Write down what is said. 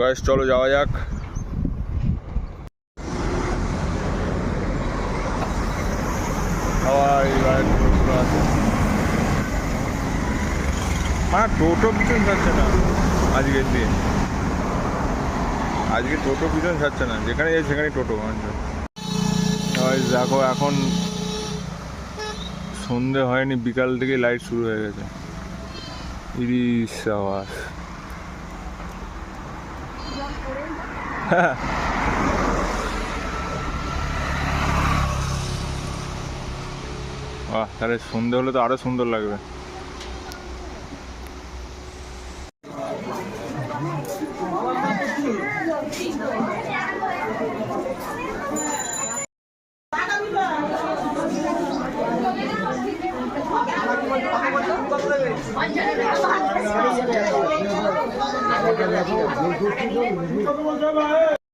Guys চলো যাওয়া যাক। টোটো পিছন ছাড়ছে না আজকের দিন, আজকে টোটো পিছন ছাড়ছে না, যেখানে যাই সেখানে টোটো। দেখো এখন সন্ধে হয়নি, বিকাল থেকে লাইট শুরু হয়ে গেছে। ইরিশ আওয়াজ। বাহ, তাহলে সন্ধে হলে তো আরো সুন্দর লাগবে।